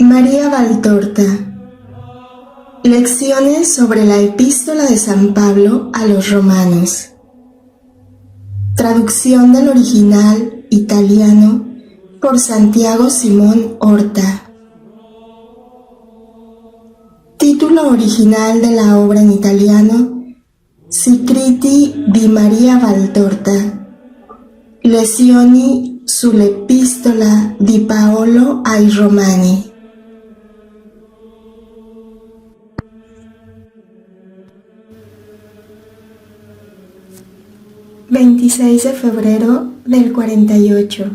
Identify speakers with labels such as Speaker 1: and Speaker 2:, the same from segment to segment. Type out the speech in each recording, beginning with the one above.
Speaker 1: María Valtorta. Lecciones sobre la Epístola de San Pablo a los Romanos. Traducción del original italiano por Santiago Simón Horta. Título original de la obra en italiano: Scritti di Maria Valtorta. Lezioni sull'Epistola di Paolo ai Romani. ...26 de febrero del 48...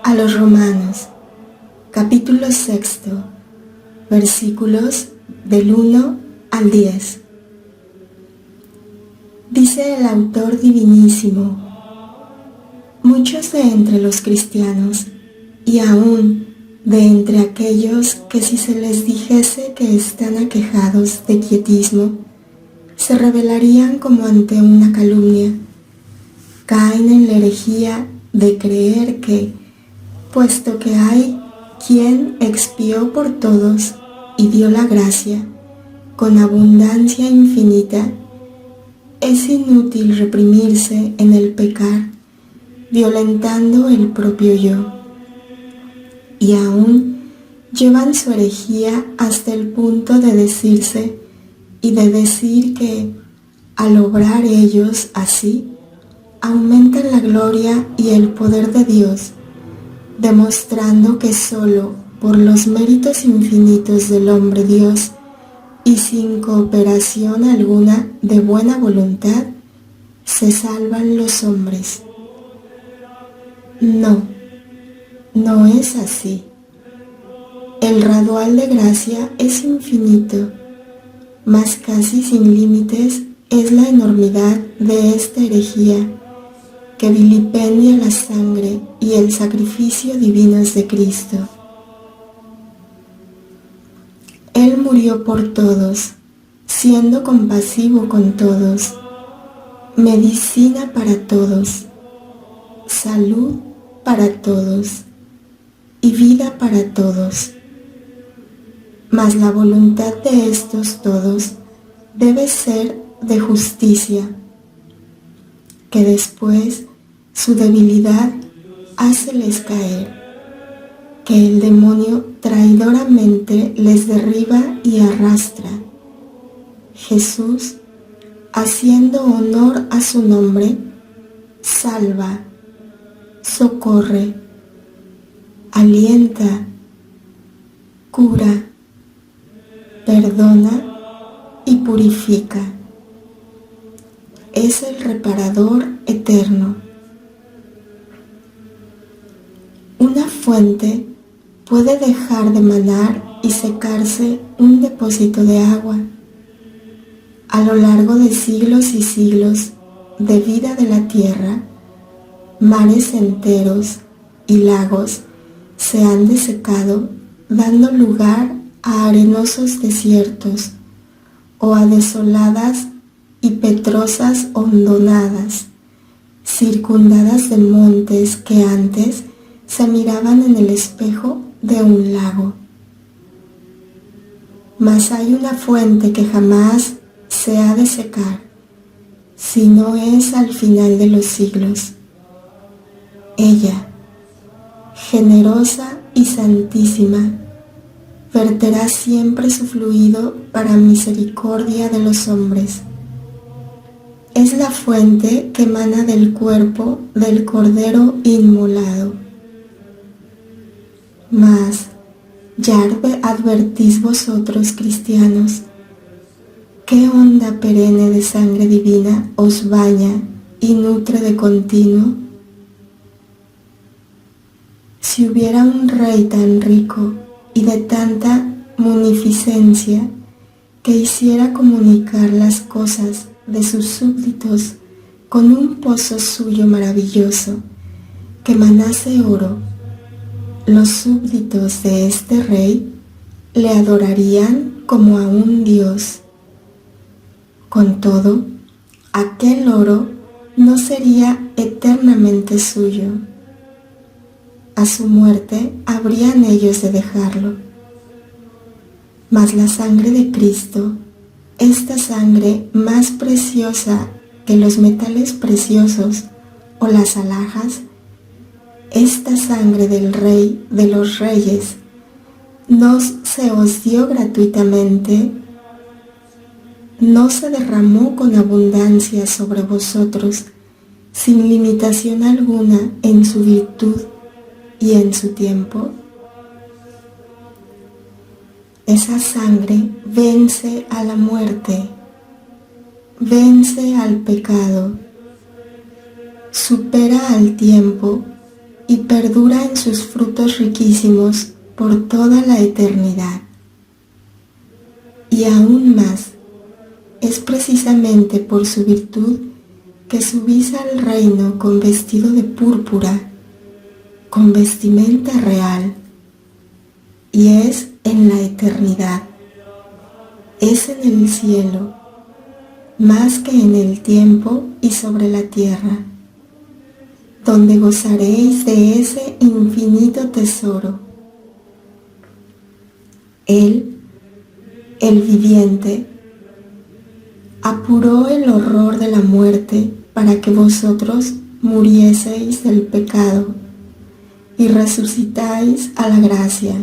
Speaker 1: A los Romanos, capítulo 6, versículos del 1 al 10. Dice el autor divinísimo: muchos de entre los cristianos, y aún de entre aquellos que, si se les dijese que están aquejados de quietismo, se rebelarían como ante una calumnia, caen en la herejía de creer que, puesto que hay quien expió por todos y dio la gracia con abundancia infinita, es inútil reprimirse en el pecar, violentando el propio yo. Y aún llevan su herejía hasta el punto de decirse y de decir que, al obrar ellos así, aumentan la gloria y el poder de Dios, demostrando que solo por los méritos infinitos del hombre Dios y sin cooperación alguna de buena voluntad, se salvan los hombres. No, no es así. El raudal de gracia es infinito, mas casi sin límites es la enormidad de esta herejía que vilipendia la sangre y el sacrificio divinos de Cristo. Él murió por todos, siendo compasivo con todos, medicina para todos, salud para todos y vida para todos. Mas la voluntad de estos todos debe ser de justicia, que después su debilidad háceles caer, que el demonio traidoramente les derriba y arrastra. Jesús, haciendo honor a su nombre, salva, socorre, alienta, cura, perdona y purifica. Es el reparador eterno. Una fuente puede dejar de manar y secarse un depósito de agua. A lo largo de siglos y siglos de vida de la tierra, mares enteros y lagos se han desecado, dando lugar a arenosos desiertos o a desoladas y petrosas hondonadas, circundadas de montes que antes se miraban en el espejo de un lago. Mas hay una fuente que jamás se ha de secar, si no es al final de los siglos. Ella, generosa y santísima, verterá siempre su fluido para misericordia de los hombres. Es la fuente que emana del cuerpo del Cordero inmolado. Mas ya advertís vosotros, cristianos, qué onda perenne de sangre divina os baña y nutre de continuo. Si hubiera un rey tan rico y de tanta munificencia, que hiciera comunicar las cosas de sus súbditos con un pozo suyo maravilloso, que manase oro, los súbditos de este rey le adorarían como a un dios. Con todo, aquel oro no sería eternamente suyo. a su muerte habrían ellos de dejarlo. Mas la sangre de Cristo, esta sangre más preciosa que los metales preciosos o las alhajas, esta sangre del Rey de los Reyes, no se os dio gratuitamente, no se derramó con abundancia sobre vosotros, sin limitación alguna en su virtud y en su tiempo. Esa sangre vence a la muerte, vence al pecado, supera al tiempo y perdura en sus frutos riquísimos por toda la eternidad. Y aún más, es precisamente por su virtud que subís al reino con vestido de púrpura, con vestimenta real, y es en la eternidad, es en el cielo, más que en el tiempo y sobre la tierra, donde gozaréis de ese infinito tesoro. Él, el viviente, apuró el horror de la muerte para que vosotros murieseis del pecado y resucitáis a la gracia.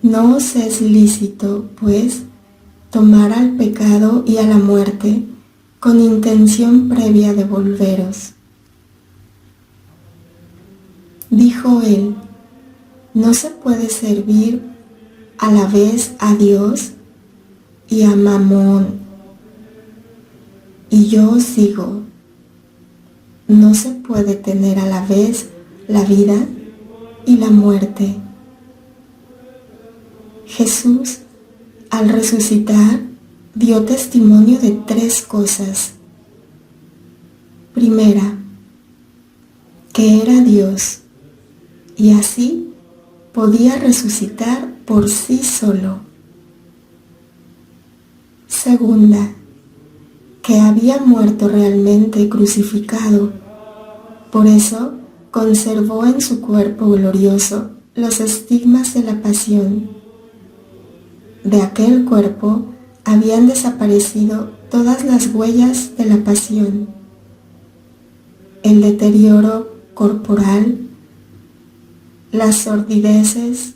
Speaker 1: No os es lícito, pues, tomar al pecado y a la muerte con intención previa de volveros. Dijo él, no se puede servir a la vez a Dios y a Mamón. Y yo os digo, no se puede tener a la vez la vida y la muerte. Jesús, al resucitar, dio testimonio de 3 cosas. Primera, que era Dios, y así podía resucitar por sí solo. Segunda, que había muerto realmente crucificado, por eso conservó en su cuerpo glorioso los estigmas de la pasión. De aquel cuerpo habían desaparecido todas las huellas de la pasión, el deterioro corporal, las sordideces,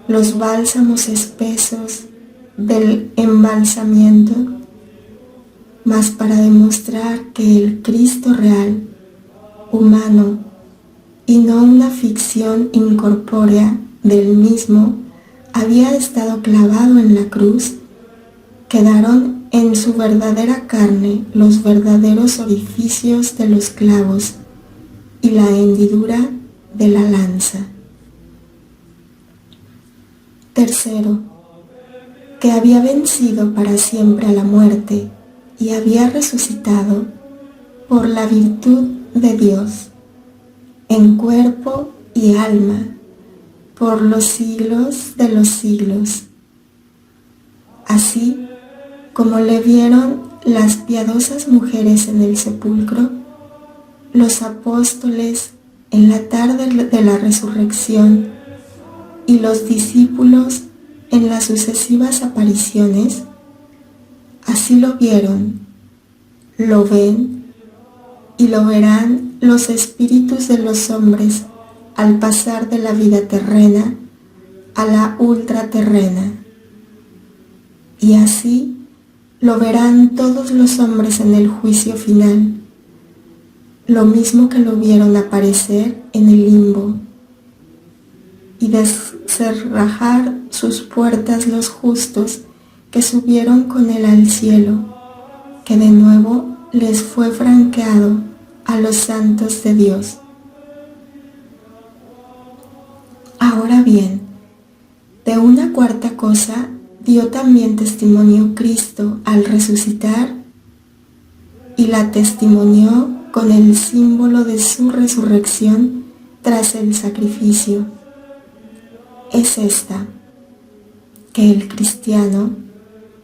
Speaker 1: los bálsamos espesos del embalsamiento, mas para demostrar que el Cristo real, humano, y no una ficción incorpórea del mismo, había estado clavado en la cruz, quedaron en su verdadera carne los verdaderos orificios de los clavos y la hendidura de la lanza. Tercero, que había vencido para siempre a la muerte y había resucitado por la virtud de Dios, en cuerpo y alma, por los siglos de los siglos. Así como le vieron las piadosas mujeres en el sepulcro, los apóstoles en la tarde de la resurrección y los discípulos en las sucesivas apariciones, así lo vieron, lo ven y lo verán los espíritus de los hombres al pasar de la vida terrena a la ultraterrena. Y así lo verán todos los hombres en el juicio final, lo mismo que lo vieron aparecer en el limbo, y descerrajar sus puertas los justos que subieron con él al cielo, que de nuevo les fue franqueado a los santos de Dios. Ahora bien, de una cuarta cosa dio también testimonio Cristo al resucitar, y la testimonió con el símbolo de su resurrección tras el sacrificio. Es esta, que el cristiano,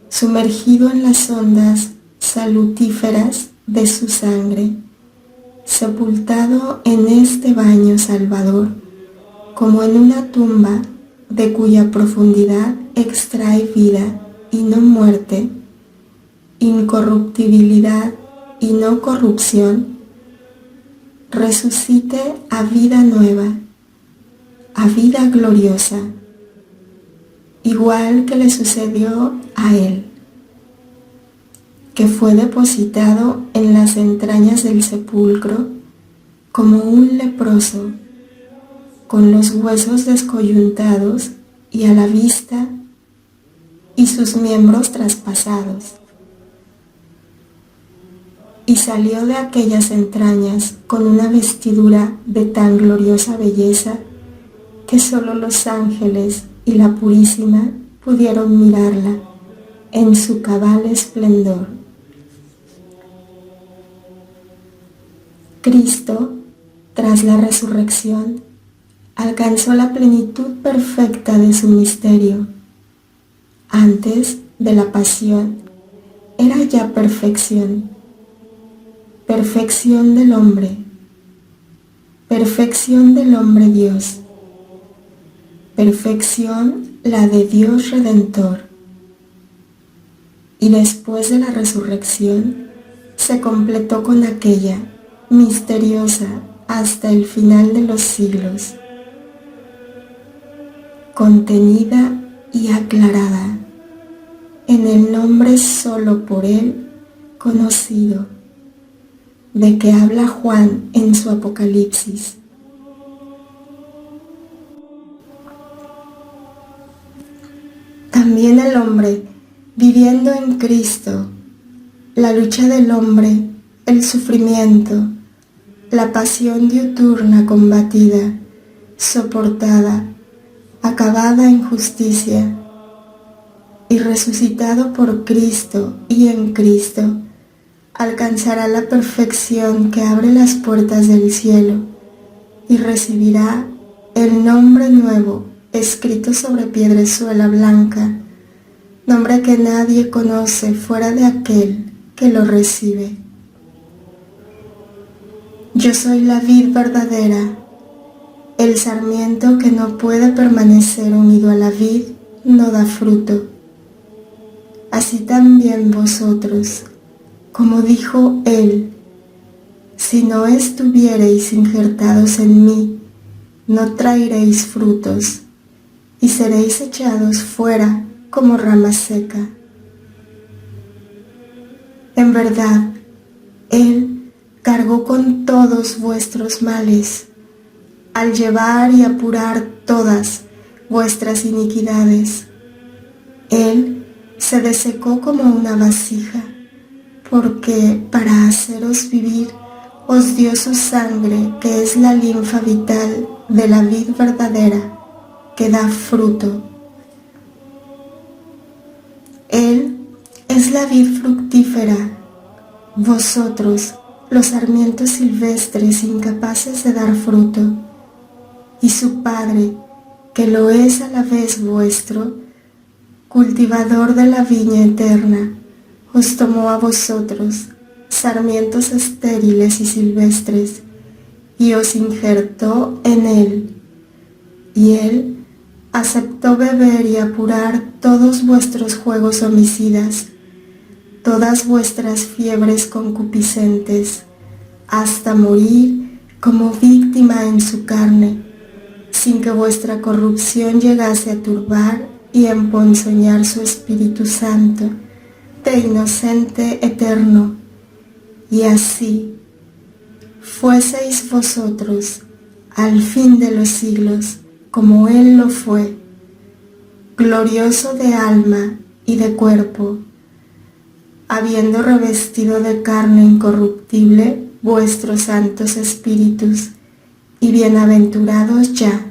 Speaker 1: sumergido en las ondas salutíferas de su sangre, sepultado en este baño salvador, como en una tumba de cuya profundidad extrae vida y no muerte, incorruptibilidad y no corrupción, resucite a vida nueva, a vida gloriosa, igual que le sucedió a él, que fue depositado en las entrañas del sepulcro como un leproso, con los huesos descoyuntados y a la vista, y sus miembros traspasados. Y salió de aquellas entrañas con una vestidura de tan gloriosa belleza que solo los ángeles y la Purísima pudieron mirarla en su cabal esplendor. Cristo, tras la resurrección, alcanzó la plenitud perfecta de su misterio. Antes de la pasión, era ya perfección, perfección del hombre Dios, perfección la de Dios Redentor. Y después de la resurrección, se completó con aquella misteriosa hasta el final de los siglos, contenida y aclarada en el nombre solo por él conocido, de que habla Juan en su Apocalipsis. También el hombre, viviendo en Cristo, la lucha del hombre, el sufrimiento, la pasión diuturna combatida, soportada, acabada en justicia, y resucitado por Cristo y en Cristo, alcanzará la perfección que abre las puertas del cielo y recibirá el nombre nuevo escrito sobre piedrezuela blanca, nombre que nadie conoce fuera de aquel que lo recibe. Yo soy la vid verdadera, el sarmiento que no puede permanecer unido a la vid no da fruto. Así también vosotros, como dijo él, si no estuviereis injertados en mí, no traeréis frutos, y seréis echados fuera como rama seca. En verdad, él cargó con todos vuestros males, al llevar y apurar todas vuestras iniquidades. Él se desecó como una vasija, porque para haceros vivir os dio su sangre, que es la linfa vital de la vid verdadera, que da fruto. Él es la vid fructífera, vosotros los sarmientos silvestres incapaces de dar fruto, y su Padre, que lo es a la vez vuestro, cultivador de la viña eterna, os tomó a vosotros, sarmientos estériles y silvestres, y os injertó en él, y él aceptó beber y apurar todos vuestros juegos homicidas, todas vuestras fiebres concupiscentes, hasta morir como víctima en su carne, sin que vuestra corrupción llegase a turbar y emponzoñar su Espíritu Santo, de inocente eterno, y así fueseis vosotros al fin de los siglos, como Él lo fue, glorioso de alma y de cuerpo, habiendo revestido de carne incorruptible vuestros santos espíritus, y bienaventurados ya,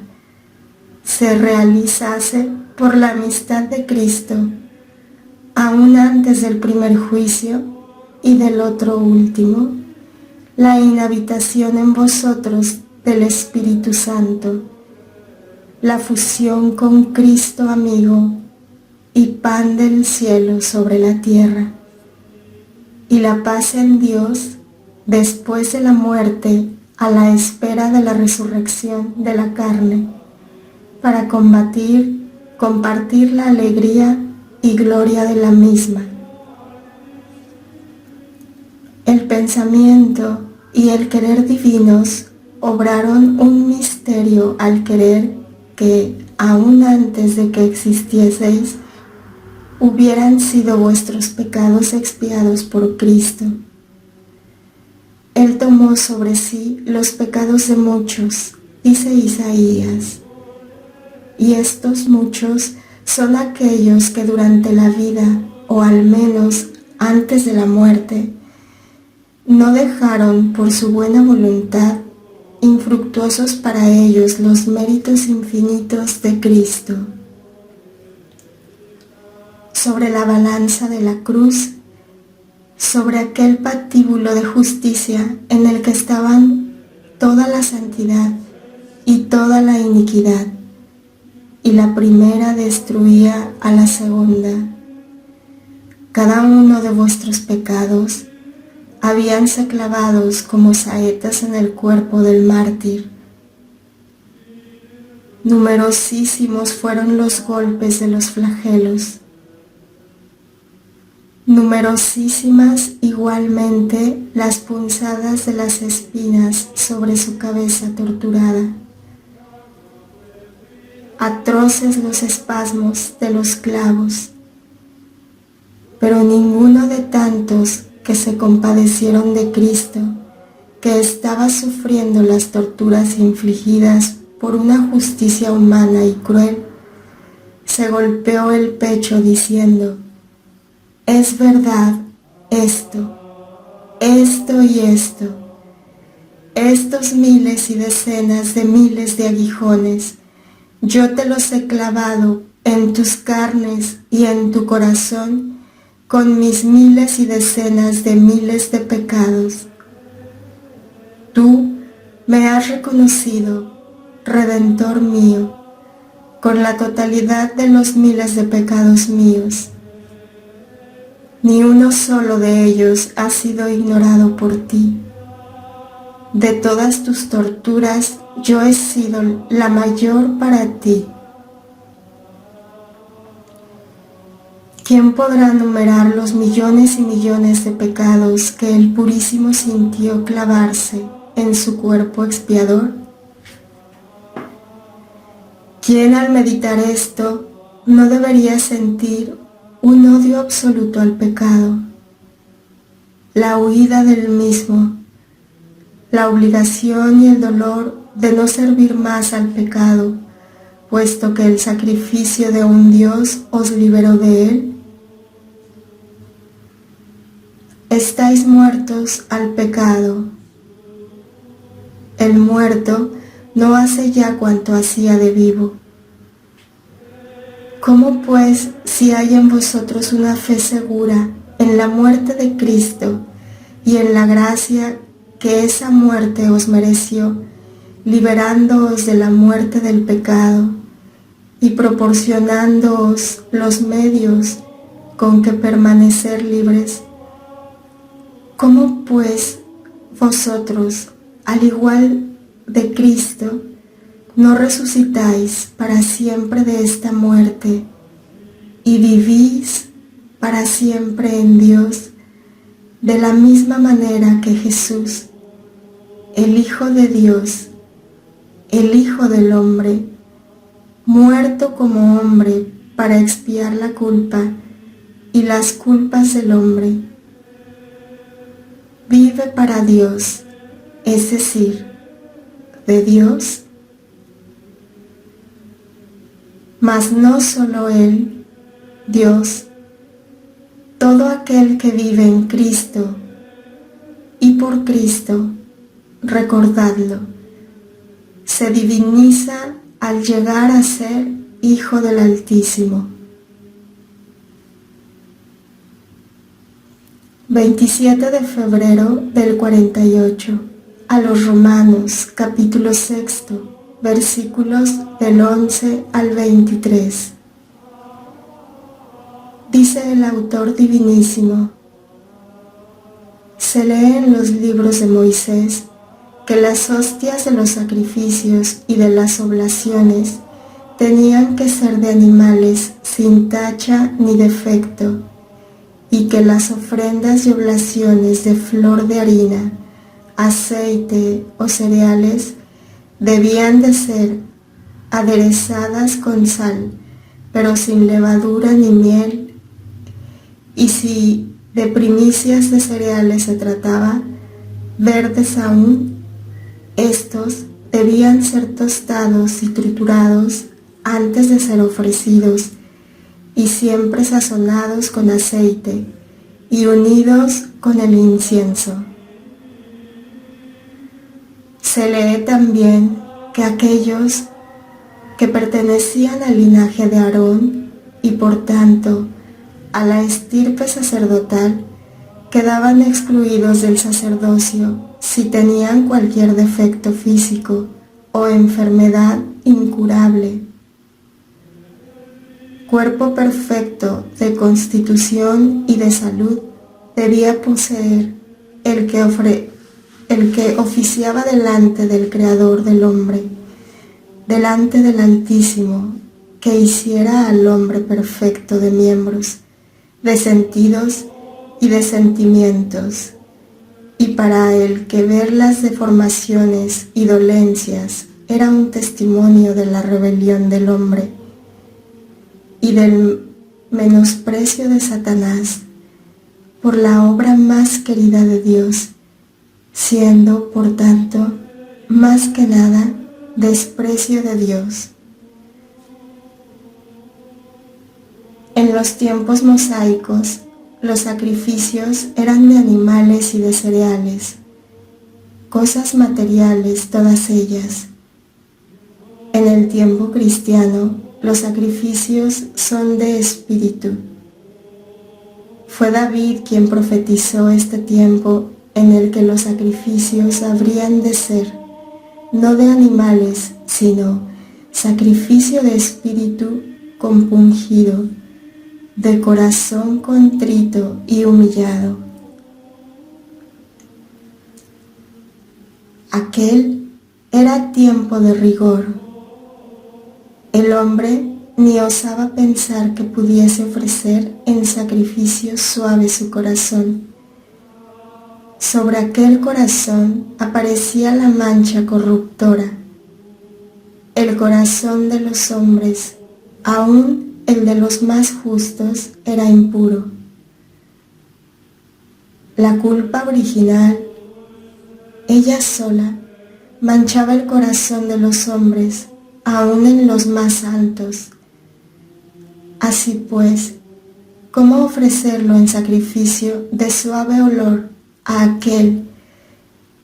Speaker 1: se realizase por la amistad de Cristo, aún antes del primer juicio y del otro último, la inhabitación en vosotros del Espíritu Santo, la fusión con Cristo amigo y pan del cielo sobre la tierra, y la paz en Dios después de la muerte, a la espera de la resurrección de la carne, para compartir la alegría y gloria de la misma. El pensamiento y el querer divinos obraron un misterio al querer que, aún antes de que existieseis, hubieran sido vuestros pecados expiados por Cristo. Él tomó sobre sí los pecados de muchos, dice Isaías, y estos muchos son aquellos que durante la vida, o al menos antes de la muerte, no dejaron por su buena voluntad infructuosos para ellos los méritos infinitos de Cristo. Sobre la balanza de la cruz, sobre aquel patíbulo de justicia en el que estaban toda la santidad y toda la iniquidad, y la primera destruía a la segunda. Cada uno de vuestros pecados habíanse clavados como saetas en el cuerpo del mártir. Numerosísimos fueron los golpes de los flagelos. Numerosísimas igualmente las punzadas de las espinas sobre su cabeza torturada. Atroces los espasmos de los clavos, pero ninguno de tantos que se compadecieron de Cristo, que estaba sufriendo las torturas infligidas por una justicia humana y cruel, se golpeó el pecho diciendo: es verdad esto y esto. Estos miles y decenas de miles de aguijones, yo te los he clavado en tus carnes y en tu corazón con mis miles y decenas de miles de pecados. Tú me has reconocido, Redentor mío, con la totalidad de los miles de pecados míos. Ni uno solo de ellos ha sido ignorado por ti. De todas tus torturas, yo he sido la mayor para ti. ¿Quién podrá numerar los millones y millones de pecados que el Purísimo sintió clavarse en su cuerpo expiador? ¿Quién al meditar esto no debería sentir un odio absoluto al pecado, la huida del mismo, la obligación y el dolor de no servir más al pecado, puesto que el sacrificio de un Dios os liberó de él? Estáis muertos al pecado. El muerto no hace ya cuanto hacía de vivo. ¿Cómo pues, si hay en vosotros una fe segura en la muerte de Cristo y en la gracia que esa muerte os mereció, liberándoos de la muerte del pecado y proporcionándoos los medios con que permanecer libres? ¿Cómo pues vosotros, al igual de Cristo, no resucitáis para siempre de esta muerte y vivís para siempre en Dios, de la misma manera que Jesús, el Hijo de Dios, el Hijo del Hombre, muerto como hombre para expiar la culpa y las culpas del hombre, vive para Dios, es decir, de Dios? Mas no solo Él, Dios, todo aquel que vive en Cristo y por Cristo, recordadlo, se diviniza al llegar a ser Hijo del Altísimo. 27 de febrero del 48, a los Romanos, capítulo 6, versículos del 11 al 23. Dice el autor divinísimo: Se lee en los libros de Moisés que las hostias de los sacrificios y de las oblaciones tenían que ser de animales sin tacha ni defecto, y que las ofrendas y oblaciones de flor de harina, aceite o cereales debían de ser aderezadas con sal, pero sin levadura ni miel, y si de primicias de cereales se trataba, verdes aún, estos debían ser tostados y triturados antes de ser ofrecidos, y siempre sazonados con aceite y unidos con el incienso. Se lee también que aquellos que pertenecían al linaje de Aarón y por tanto a la estirpe sacerdotal quedaban excluidos del sacerdocio si tenían cualquier defecto físico o enfermedad incurable. Cuerpo perfecto de constitución y de salud debía poseer el que oficiaba delante del Creador del hombre, delante del Altísimo, que hiciera al hombre perfecto de miembros, de sentidos y de sentimientos, y para el que ver las deformaciones y dolencias era un testimonio de la rebelión del hombre y del menosprecio de Satanás por la obra más querida de Dios, siendo, por tanto, más que nada, desprecio de Dios. En los tiempos mosaicos, los sacrificios eran de animales y de cereales, cosas materiales todas ellas. En el tiempo cristiano, los sacrificios son de espíritu. Fue David quien profetizó este tiempo en el que los sacrificios habrían de ser, no de animales, sino sacrificio de espíritu compungido, de corazón contrito y humillado. Aquel era tiempo de rigor. El hombre ni osaba pensar que pudiese ofrecer en sacrificio suave su corazón. Sobre aquel corazón aparecía la mancha corruptora. El corazón de los hombres, aún el de los más justos, era impuro. La culpa original, ella sola, manchaba el corazón de los hombres, aún en los más altos. Así pues, ¿cómo ofrecerlo en sacrificio de suave olor a aquel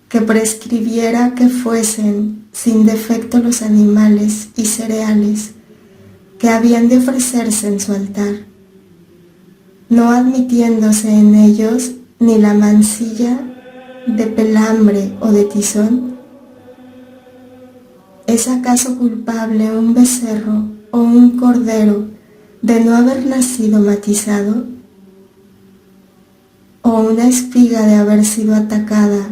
Speaker 1: que prescribiera que fuesen sin defecto los animales y cereales que habían de ofrecerse en su altar, no admitiéndose en ellos ni la mancilla de pelambre o de tizón? ¿Es acaso culpable un becerro o un cordero de no haber nacido matizado? ¿O una espiga de haber sido atacada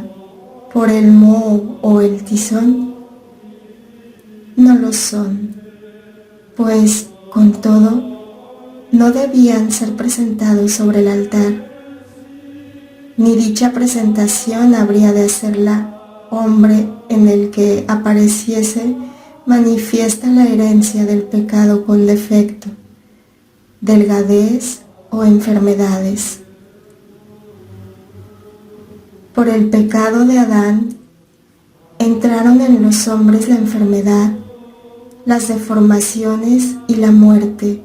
Speaker 1: por el moho o el tizón? No lo son, pues, con todo, no debían ser presentados sobre el altar, ni dicha presentación habría de hacerla hombre en el que apareciese manifiesta la herencia del pecado con defecto, delgadez o enfermedades. Por el pecado de Adán, entraron en los hombres la enfermedad, las deformaciones y la muerte,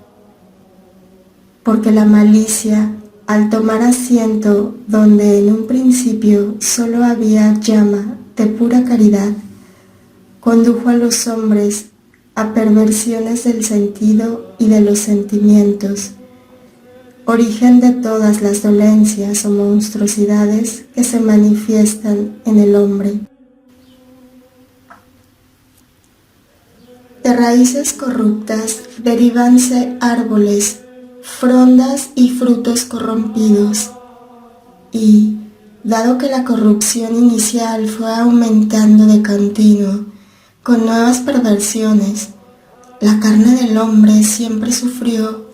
Speaker 1: porque la malicia, al tomar asiento donde en un principio solo había llama de pura caridad, condujo a los hombres a perversiones del sentido y de los sentimientos, origen de todas las dolencias o monstruosidades que se manifiestan en el hombre. De raíces corruptas derivanse árboles, frondas y frutos corrompidos, y, dado que la corrupción inicial fue aumentando de continuo, con nuevas perversiones, la carne del hombre siempre sufrió,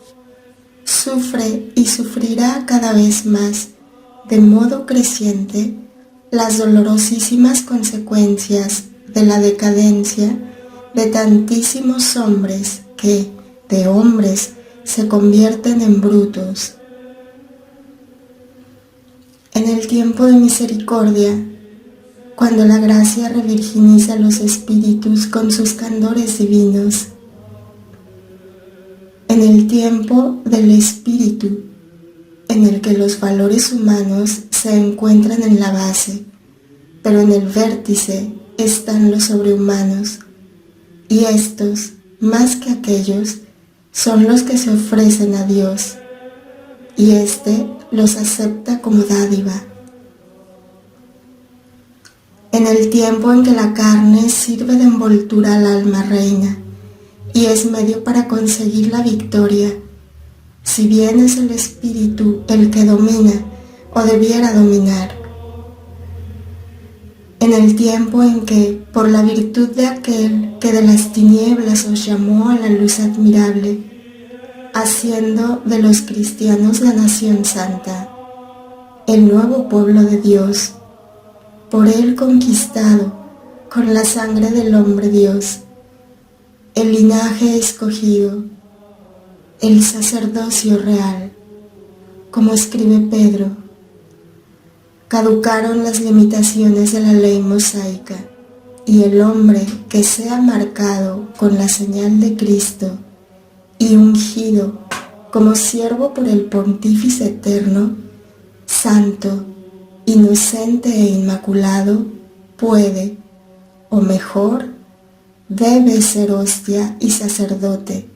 Speaker 1: sufre y sufrirá cada vez más, de modo creciente, las dolorosísimas consecuencias de la decadencia de tantísimos hombres que, de hombres, se convierten en brutos. En el tiempo de misericordia, cuando la gracia revirginiza los espíritus con sus candores divinos, en el tiempo del espíritu, en el que los valores humanos se encuentran en la base, pero en el vértice están los sobrehumanos, y estos, más que aquellos, son los que se ofrecen a Dios, y éste los acepta como dádiva. En el tiempo en que la carne sirve de envoltura al alma reina, y es medio para conseguir la victoria, si bien es el espíritu el que domina o debiera dominar. En el tiempo en que, por la virtud de aquel que de las tinieblas os llamó a la luz admirable, haciendo de los cristianos la nación santa, el nuevo pueblo de Dios, por él conquistado con la sangre del hombre Dios, el linaje escogido, el sacerdocio real, como escribe Pedro, caducaron las limitaciones de la ley mosaica, y el hombre que sea marcado con la señal de Cristo y ungido como siervo por el Pontífice eterno, santo, inocente e inmaculado, puede, o mejor, debe ser hostia y sacerdote,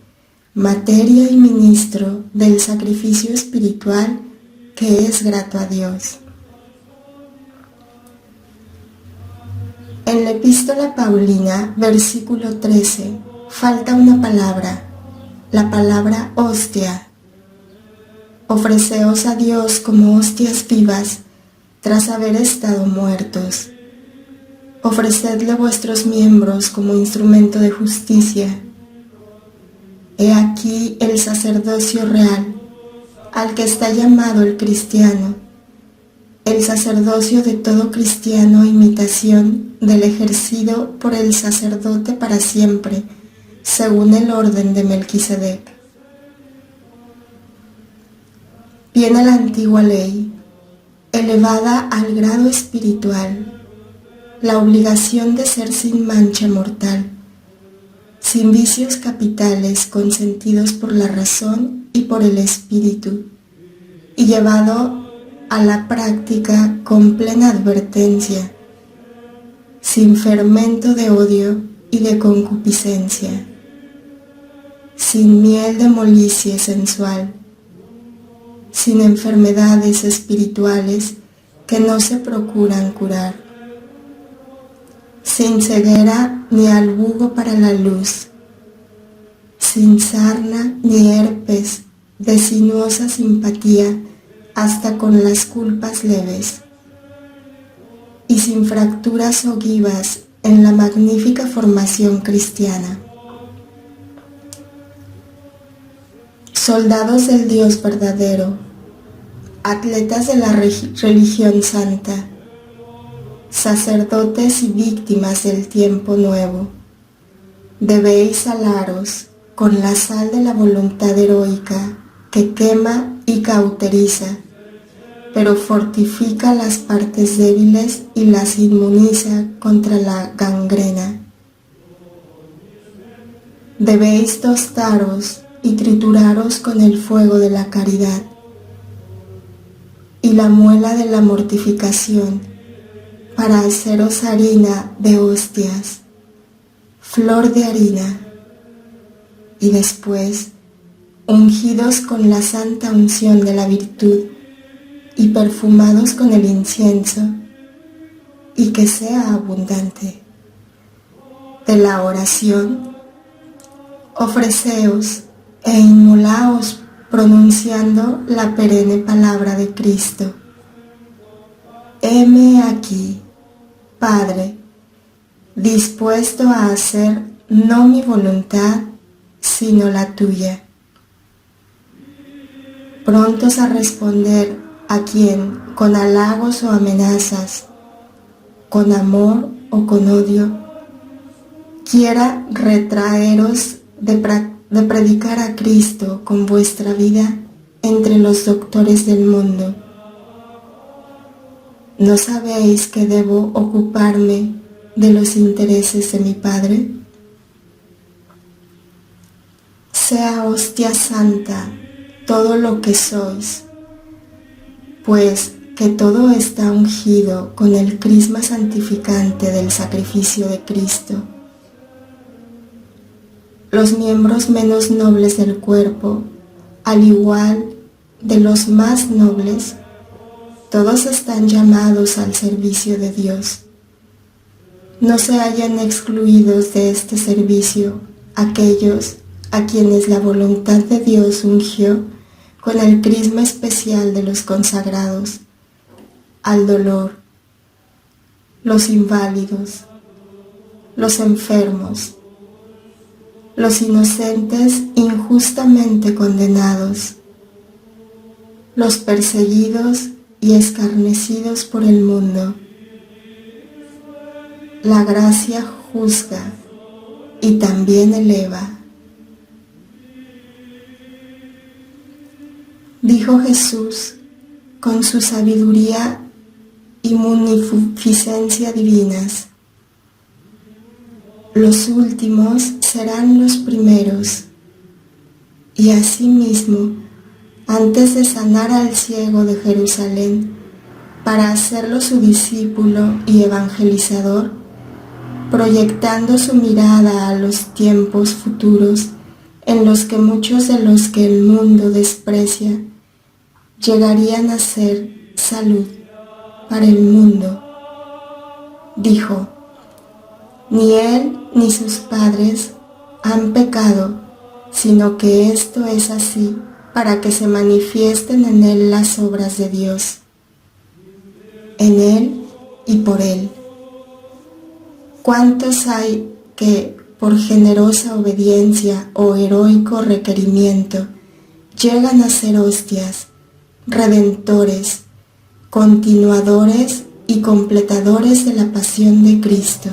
Speaker 1: materia y ministro del sacrificio espiritual que es grato a Dios. En la epístola Paulina, versículo 13, falta una palabra, la palabra hostia. Ofreceos a Dios como hostias vivas, tras haber estado muertos. Ofrecedle vuestros miembros como instrumento de justicia. He aquí el sacerdocio real, al que está llamado el cristiano, el sacerdocio de todo cristiano, imitación del ejercido por el sacerdote para siempre, según el orden de Melquisedec. Viene la antigua ley, elevada al grado espiritual, la obligación de ser sin mancha mortal, sin vicios capitales consentidos por la razón y por el espíritu, y llevado a la práctica con plena advertencia, sin fermento de odio y de concupiscencia, sin miel de molicie sensual, sin enfermedades espirituales que no se procuran curar, sin ceguera ni albugo para la luz, sin sarna ni herpes de sinuosa simpatía hasta con las culpas leves, y sin fracturas ogivas en la magnífica formación cristiana. Soldados del Dios verdadero, atletas de la religión santa, sacerdotes y víctimas del tiempo nuevo, debéis alaros con la sal de la voluntad heroica que quema y cauteriza, pero fortifica las partes débiles y las inmuniza contra la gangrena. Debéis tostaros y trituraros con el fuego de la caridad y la muela de la mortificación, para haceros harina de hostias, flor de harina, y después, ungidos con la santa unción de la virtud y perfumados con el incienso, y que sea abundante, de la oración, ofreceos e inmolaos pronunciando la perenne palabra de Cristo. heme aquí, Padre, dispuesto a hacer no mi voluntad, sino la tuya. Prontos a responder a quien, con halagos o amenazas, con amor o con odio, quiera retraeros de predicar a Cristo con vuestra vida entre los doctores del mundo. ¿No sabéis que debo ocuparme de los intereses de mi Padre? Sea hostia santa todo lo que sois, pues que todo está ungido con el crisma santificante del sacrificio de Cristo. Los miembros menos nobles del cuerpo, al igual de los más nobles, todos están llamados al servicio de Dios. No se hallan excluidos de este servicio aquellos a quienes la voluntad de Dios ungió con el crisma especial de los consagrados al dolor, los inválidos, los enfermos, los inocentes injustamente condenados, los perseguidos y escarnecidos por el mundo. La gracia juzga y también eleva. Dijo Jesús con su sabiduría y munificencia divinas: los últimos serán los primeros. Y asimismo, antes de sanar al ciego de Jerusalén, para hacerlo su discípulo y evangelizador, proyectando su mirada a los tiempos futuros en los que muchos de los que el mundo desprecia llegarían a ser salud para el mundo, dijo: ni él ni sus padres han pecado, sino que esto es así para que se manifiesten en él las obras de Dios, en él y por él. ¿Cuántos hay que, por generosa obediencia o heroico requerimiento, llegan a ser hostias, redentores, continuadores y completadores de la pasión de Cristo?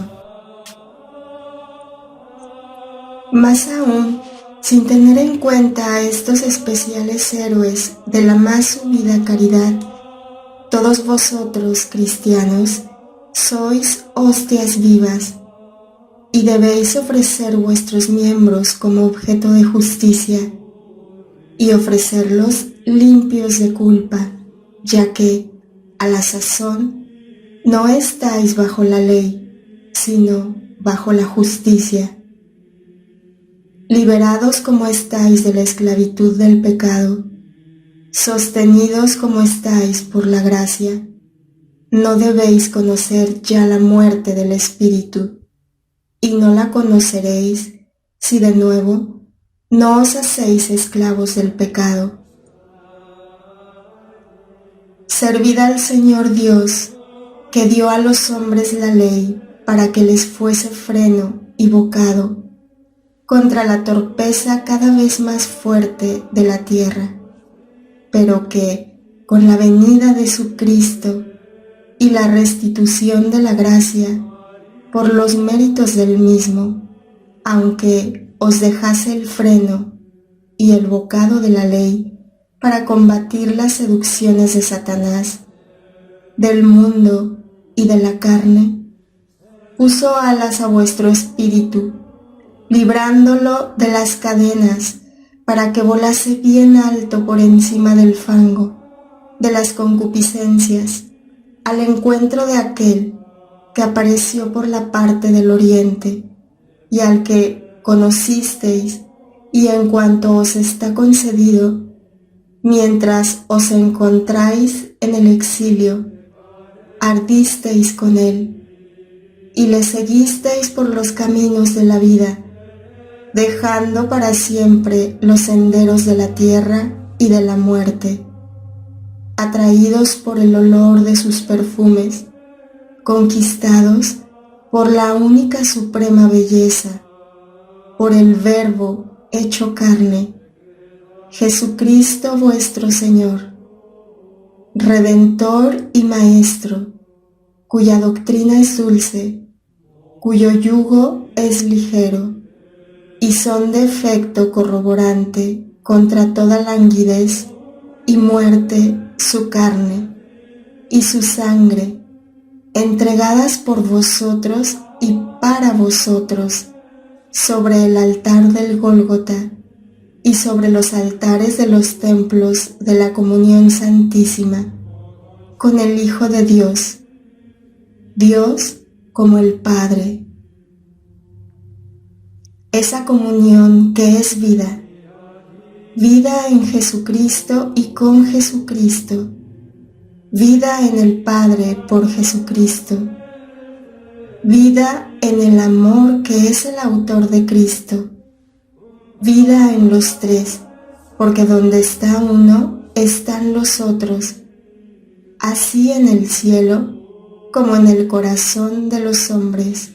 Speaker 1: Más aún, sin tener en cuenta a estos especiales héroes de la más subida caridad, todos vosotros, cristianos, sois hostias vivas y debéis ofrecer vuestros miembros como objeto de justicia y ofrecerlos limpios de culpa, ya que, a la sazón, no estáis bajo la ley, sino bajo la justicia. Liberados como estáis de la esclavitud del pecado, sostenidos como estáis por la gracia, no debéis conocer ya la muerte del espíritu, y no la conoceréis si de nuevo no os hacéis esclavos del pecado. Servid al Señor Dios, que dio a los hombres la ley para que les fuese freno y bocado contra la torpeza cada vez más fuerte de la tierra, pero que, con la venida de su Cristo y la restitución de la gracia, por los méritos del mismo, aunque os dejase el freno y el bocado de la ley para combatir las seducciones de Satanás, del mundo y de la carne, puso alas a vuestro espíritu, librándolo de las cadenas para que volase bien alto por encima del fango, de las concupiscencias, al encuentro de aquel que apareció por la parte del oriente y al que conocisteis, y en cuanto os está concedido, mientras os encontráis en el exilio, ardisteis con él y le seguisteis por los caminos de la vida, dejando para siempre los senderos de la tierra y de la muerte, atraídos por el olor de sus perfumes, conquistados por la única suprema belleza, por el Verbo hecho carne, Jesucristo vuestro Señor, Redentor y Maestro, cuya doctrina es dulce, cuyo yugo es ligero, y son de efecto corroborante contra toda languidez y muerte su carne y su sangre, entregadas por vosotros y para vosotros, sobre el altar del Gólgota y sobre los altares de los templos de la comunión santísima, con el Hijo de Dios, Dios como el Padre. Esa comunión que es vida, vida en Jesucristo y con Jesucristo, vida en el Padre por Jesucristo, vida en el amor que es el autor de Cristo, vida en los tres, porque donde está uno, están los otros, así en el cielo como en el corazón de los hombres.